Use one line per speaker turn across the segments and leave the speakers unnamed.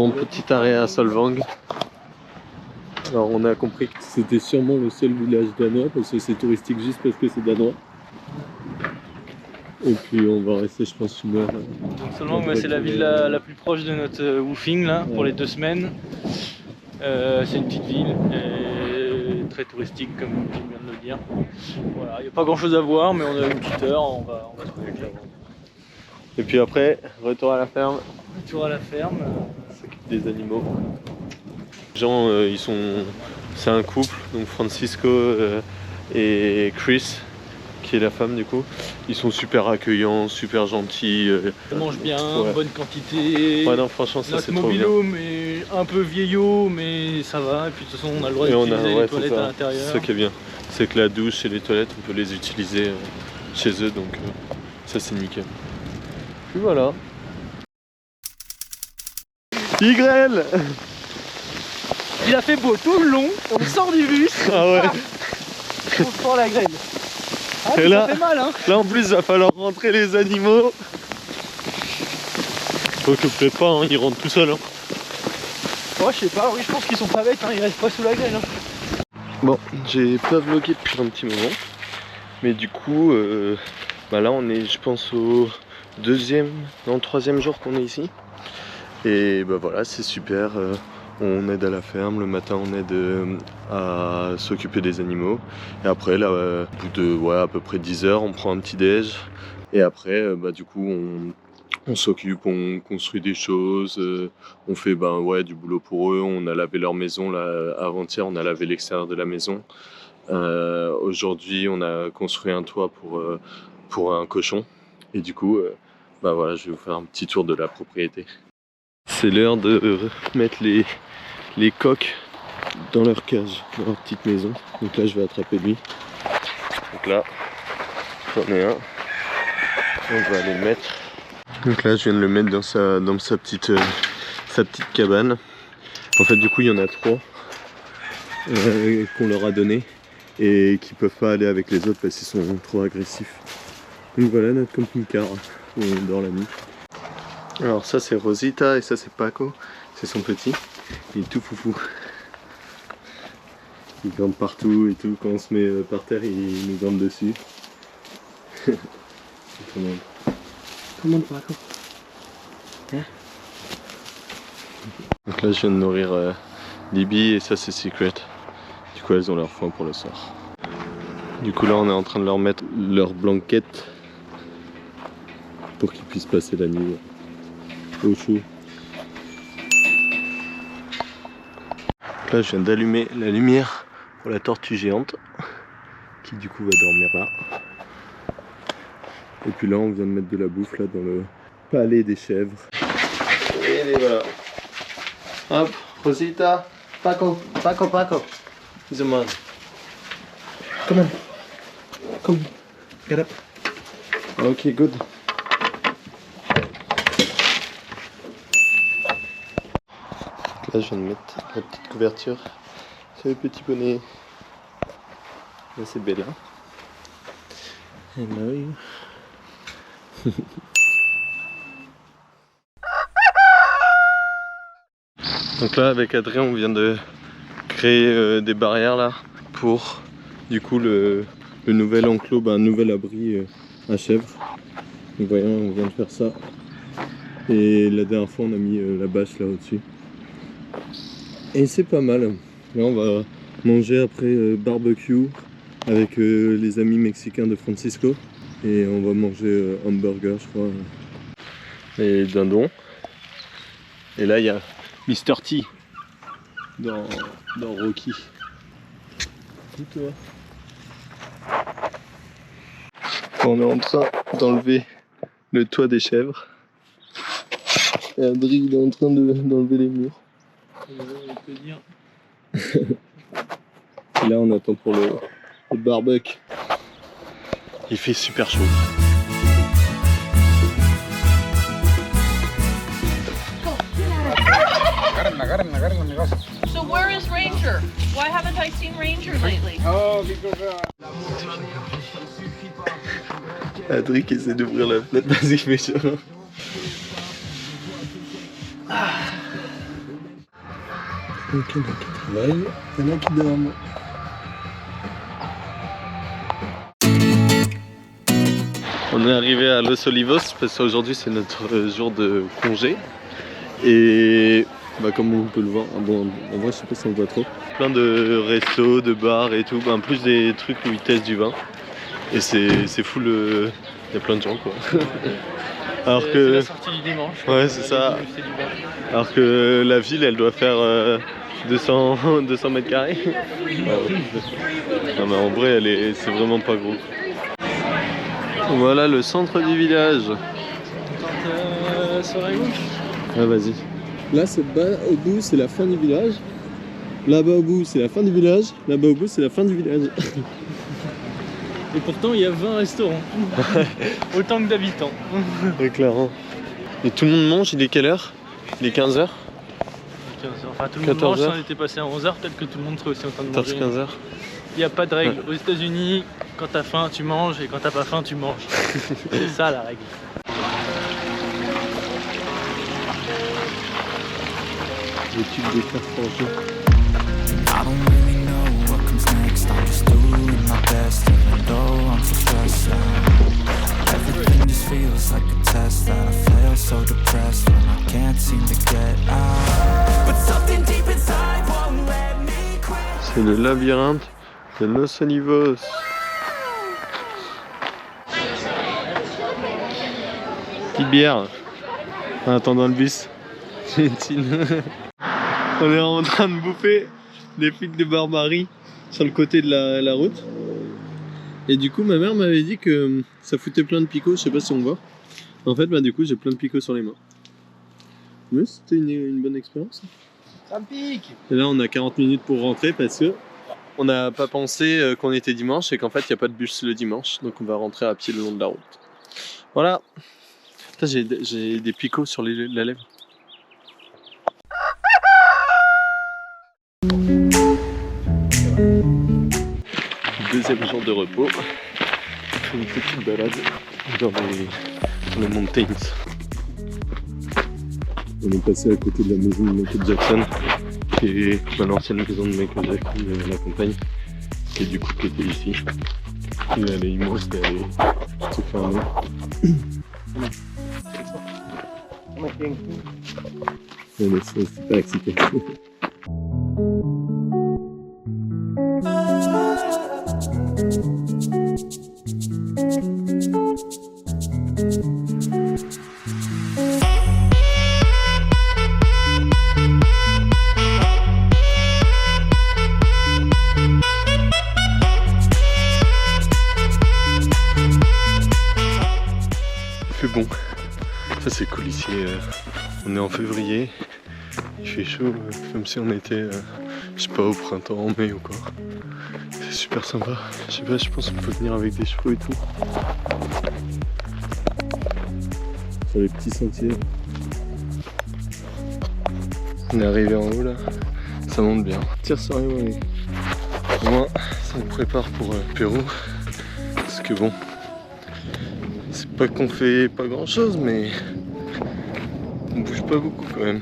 Bon, petit arrêt à Solvang. Alors on a compris que c'était sûrement le seul village danois parce que c'est touristique juste parce que c'est danois. Et puis on va rester je pense une heure.
Solvang, c'est la ville la plus proche de notre woofing là, pour les 2 semaines. C'est une petite ville, très touristique comme je viens de le dire. Voilà, il n'y a pas grand chose à voir mais on a une petite heure, on va se connecter avant.
Et puis après, retour à la ferme.
Retour à la ferme.
S'occupe des animaux. Les gens, c'est un couple, donc Francisco et Chris, qui est la femme du coup. Ils sont super accueillants, super gentils.
Ils mangent bien,
ouais.
Bonne quantité.
Ouais non franchement ça c'est trop bien.
Notre mobil-home est un peu vieillot mais ça va. Et puis de toute façon on a le droit d'utiliser les toilettes à l'intérieur.
C'est ça qui est bien. C'est que la douche et les toilettes on peut les utiliser chez eux donc ça c'est nickel. Puis voilà. Tigrel.
Il a fait beau tout le long, on sort du bus.
Ah ouais.
On prend la graine. Ah,
et là,
ça fait mal hein.
Là en plus il va falloir rentrer les animaux. Faut que peut-être pas, hein, ils rentrent tout seuls. Hein.
Ouais je sais pas, oui je pense qu'ils sont pas bêtes, hein, ils restent pas sous la graine. Hein.
Bon, j'ai pas vlogué depuis un petit moment. Mais du coup, là on est je pense au troisième jour qu'on est ici. Et bah voilà, c'est super. On aide à la ferme, le matin on aide à s'occuper des animaux. Et après là, au bout de à peu près 10 heures, on prend un petit déj. Et après, du coup, on s'occupe, on construit des choses, on fait du boulot pour eux. On a lavé leur maison, là, avant-hier on a lavé l'extérieur de la maison. Aujourd'hui on a construit un toit pour un cochon. Et du coup, voilà, je vais vous faire un petit tour de la propriété. C'est l'heure de mettre les coqs dans leur cage, dans leur petite maison. Donc là je vais attraper lui. Donc là, j'en ai un. On va aller le mettre. Donc là je viens de le mettre dans sa petite cabane. En fait du coup il y en a 3 qu'on leur a donné et qui peuvent pas aller avec les autres parce qu'ils sont trop agressifs. Donc voilà notre camping-car où on dort la nuit. Alors ça c'est Rosita et ça c'est Paco, c'est son petit, il est tout foufou. Il grimpe partout et tout, quand on se met par terre il nous grimpe dessus. Comment Paco hein? Donc là je viens de nourrir Libby et ça c'est Secret. Du coup elles ont leur faim pour le soir. Du coup là on est en train de leur mettre leur blanquette pour qu'ils puissent passer la nuit. Au chaud. Là je viens d'allumer la lumière pour la tortue géante qui du coup va dormir là. Et puis là on vient de mettre de la bouffe là dans le palais des chèvres. Et les voilà. Hop, Rosita, Paco, he's a man. Come on, get up. Ok, good. Là je viens de mettre la petite couverture sur le petit bonnet. Là c'est Bella. Hello. Donc là avec Adrien on vient de créer des barrières là pour du coup le nouvel enclos, un nouvel abri à chèvres. Donc voyons on vient de faire ça. Et la dernière fois on a mis la bâche là au-dessus. Et c'est pas mal. Là on va manger après barbecue avec les amis mexicains de Francisco. Et on va manger hamburger je crois. Et dindon. Et là il y a Mr. T dans Rocky. Et toi? On est en train d'enlever le toit des chèvres. Et Adri il est en train d'enlever les murs. Et là on attend pour le barbecue. Il fait super chaud.
So where is Ranger? Why haven't I seen Ranger lately?
Oh, because
Adri qui essaie d'ouvrir la fenêtre, vas-y fais chaud. Ok, qui travaillent, il y en a qui dorment. On est arrivé à Los Olivos parce qu'aujourd'hui c'est notre jour de congé. Et bah, comme on peut le voir, bon, en vrai je sais pas si on voit trop. Plein de restos, de bars et tout, en plus des trucs où ils testent du vin. Et c'est full, il y a plein de gens quoi. Alors que...
C'est la sortie du dimanche.
Ouais c'est ça. Alors que la ville elle doit faire 200 mètres carrés. Non mais en vrai c'est vraiment pas gros. Voilà le centre du village. Ah vas-y. Là c'est bas au bout c'est la fin du village. Là-bas au bout c'est la fin du village. Là-bas au bout c'est la fin du village.
Et pourtant il y a 20 restaurants. Autant que d'habitants.
C'est clair. Hein. Et tout le monde mange, il est quelle heure? Il est 15h?
15h. Enfin tout le monde mange, si on était passé à 11h, peut-être que tout le monde serait aussi en train de manger.
15h.
Il n'y a pas de règle. Aux États-Unis, quand t'as faim, tu manges, et quand t'as pas faim, tu manges. C'est ça la règle.
Le tube des cartes frangées.
I don't really know what comes next. I'm just doing my best, even though I'm so stressed out. Everything just feels like a test that I fail, so depressed when I can't seem to get out. But something deep inside won't let me quit.
C'est le labyrinthe de Los Olivos. Petite bière en attendant le bus. On est en train de bouffer des frites de Barbarie sur le côté de la route. Et du coup ma mère m'avait dit que ça foutait plein de picots, je sais pas si on voit. En fait bah du coup j'ai plein de picots sur les mains. Mais c'était une bonne expérience.
Ça me pique.
Et là on a 40 minutes pour rentrer parce que on n'a pas pensé qu'on était dimanche et qu'en fait il n'y a pas de bus le dimanche. Donc on va rentrer à pied le long de la route. Voilà. Là j'ai des picots sur la lèvre. Deuxième jour de repos. On fait une petite balade dans les mountains. On est passé à côté de la maison de Michael Jackson, qui est l'ancienne maison de Michael Jackson de la campagne, et du coup qui était ici. Et elle est immense et elle est tout fermée. Elle est super excitée. Bon, ça c'est cool ici, on est en février, il fait chaud, comme si on était, je sais pas, au printemps, en mai ou quoi. C'est super sympa, je sais pas, je pense qu'on peut venir avec des chevaux et tout. Sur les petits sentiers. On est arrivé en haut là, ça monte bien. Tire sur les mollets. Au moins, ça me prépare pour Pérou, parce que bon... C'est pas qu'on fait pas grand chose, mais on bouge pas beaucoup quand même.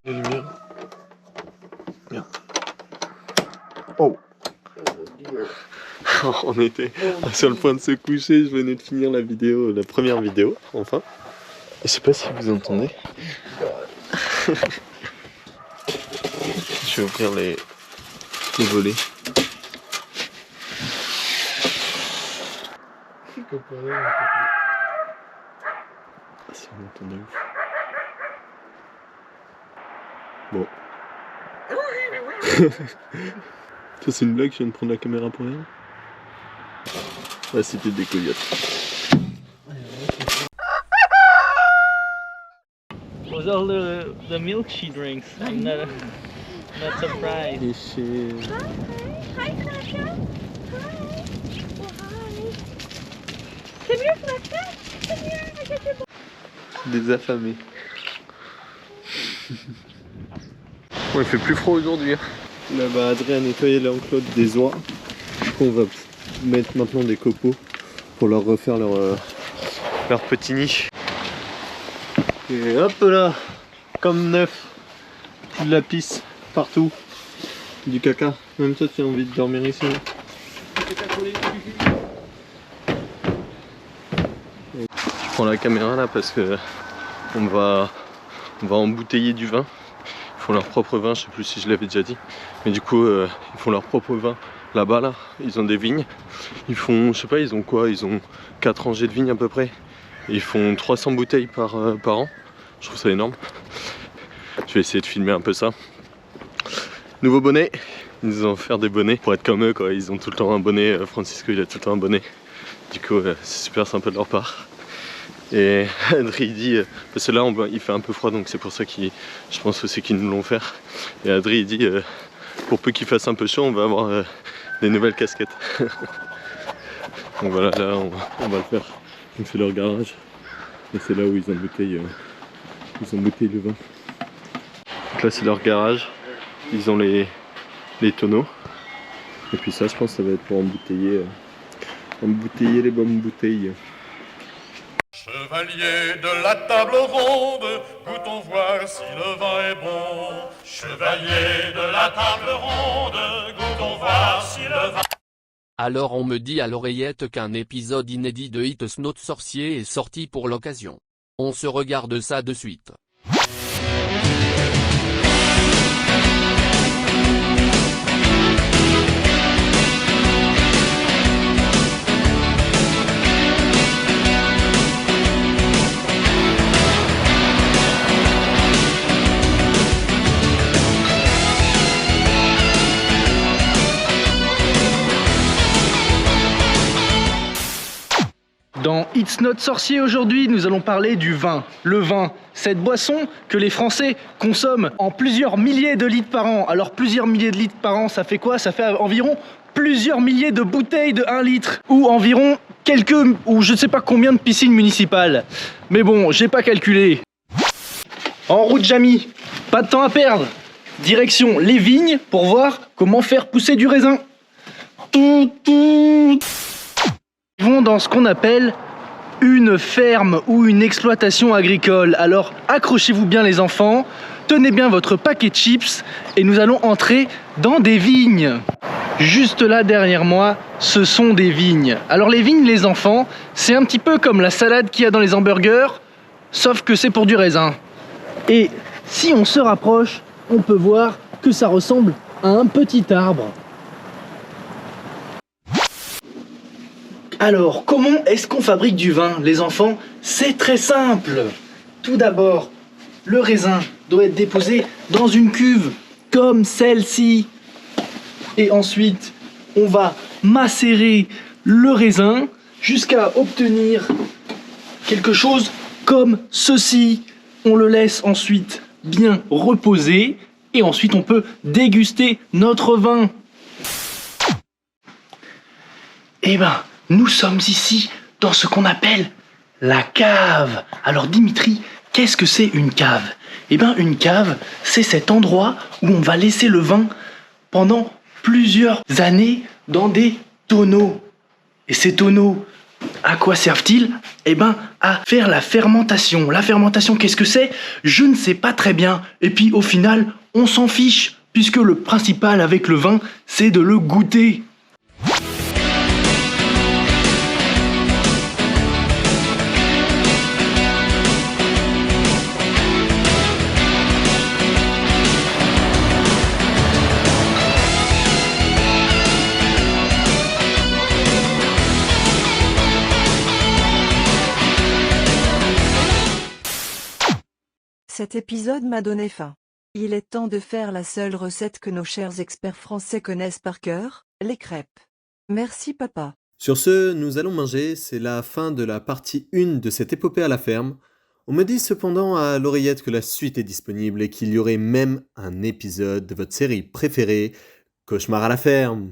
La lumière. Merde. Oh. On était sur le point de se coucher, je venais de finir la vidéo, la première vidéo, enfin. Je sais pas si vous entendez. Je vais ouvrir les volets. Ça m'entend de ouf. Bon. Ça c'est une blague, je viens de prendre la caméra pour rien. Ouais, c'était des coyotes.
Was all the milk she drinks. I'm not surprised.
Et chez...
Hi, Sasha. Hi. Well, hi. Come here, Flexa. Come here. I got your book.
Des affamés. Bon, il fait plus froid aujourd'hui. Là-bas, Adrien a nettoyé l'enclos des oies. Du coup, on va mettre maintenant des copeaux pour leur refaire leur leur petit nid. Et hop là, comme neuf, de la pisse partout, du caca. Même toi tu as envie de dormir ici. Je prends la caméra là parce que on va embouteiller du vin. Ils font leur propre vin, je sais plus si je l'avais déjà dit. Mais du coup ils font leur propre vin là-bas là. Ils ont des vignes. Ils font, je sais pas, ils ont quoi? Ils ont 4 rangées de vignes à peu près. Et ils font 300 bouteilles par an. Je trouve ça énorme. Je vais essayer de filmer un peu ça. Nouveau bonnet. Ils nous ont offert des bonnets pour être comme eux quoi. Ils ont tout le temps un bonnet. Francisco il a tout le temps un bonnet. Du coup c'est super sympa de leur part. Et Adri il dit, parce que là il fait un peu froid donc c'est pour ça je pense aussi qu'ils nous l'ont offert. Et Adri il dit, pour peu qu'il fasse un peu chaud on va avoir des nouvelles casquettes. Donc voilà, là on va le faire. Donc c'est leur garage. Et c'est là où ils embouteillent le vin. Donc là c'est leur garage. Ils ont les tonneaux. Et puis ça je pense que ça va être pour embouteiller les bonnes bouteilles.
Chevalier de la table ronde, goûtons voir si le vin est bon. Chevalier de la table ronde, goûtons voir si le vin...
Alors on me dit à l'oreillette qu'un épisode inédit de It's Not Sorcier est sorti pour l'occasion. On se regarde ça de suite.
Dans It's Not Sorcier aujourd'hui, nous allons parler du vin. Le vin, cette boisson que les Français consomment en plusieurs milliers de litres par an. Alors plusieurs milliers de litres par an, ça fait quoi? Ça fait environ plusieurs milliers de bouteilles de 1 litre. Ou environ ou je ne sais pas combien de piscines municipales. Mais bon, j'ai pas calculé. En route Jamy, pas de temps à perdre. Direction les vignes pour voir comment faire pousser du raisin. Ils vont dans ce qu'on appelle une ferme ou une exploitation agricole. Alors accrochez-vous bien les enfants, tenez bien votre paquet de chips et nous allons entrer dans des vignes. Juste là derrière moi, ce sont des vignes. Alors les vignes les enfants, c'est un petit peu comme la salade qu'il y a dans les hamburgers, sauf que c'est pour du raisin. Et si on se rapproche, on peut voir que ça ressemble à un petit arbre. Alors, comment est-ce qu'on fabrique du vin, les enfants? C'est très simple. Tout d'abord, le raisin doit être déposé dans une cuve comme celle-ci. Et ensuite, on va macérer le raisin jusqu'à obtenir quelque chose comme ceci. On le laisse ensuite bien reposer et ensuite on peut déguster notre vin. Eh ben, nous sommes ici dans ce qu'on appelle la cave. Alors Dimitri, qu'est-ce que c'est une cave? Eh bien une cave, c'est cet endroit où on va laisser le vin pendant plusieurs années dans des tonneaux. Et ces tonneaux, à quoi servent-ils? Eh bien à faire la fermentation. La fermentation, qu'est-ce que c'est? Je ne sais pas très bien. Et puis au final, on s'en fiche, puisque le principal avec le vin, c'est de le goûter.
Cet épisode m'a donné faim. Il est temps de faire la seule recette que nos chers experts français connaissent par cœur, les crêpes. Merci papa.
Sur ce, nous allons manger, c'est la fin de la partie 1 de cette épopée à la ferme. On me dit cependant à l'oreillette que la suite est disponible et qu'il y aurait même un épisode de votre série préférée, Cauchemar à la ferme.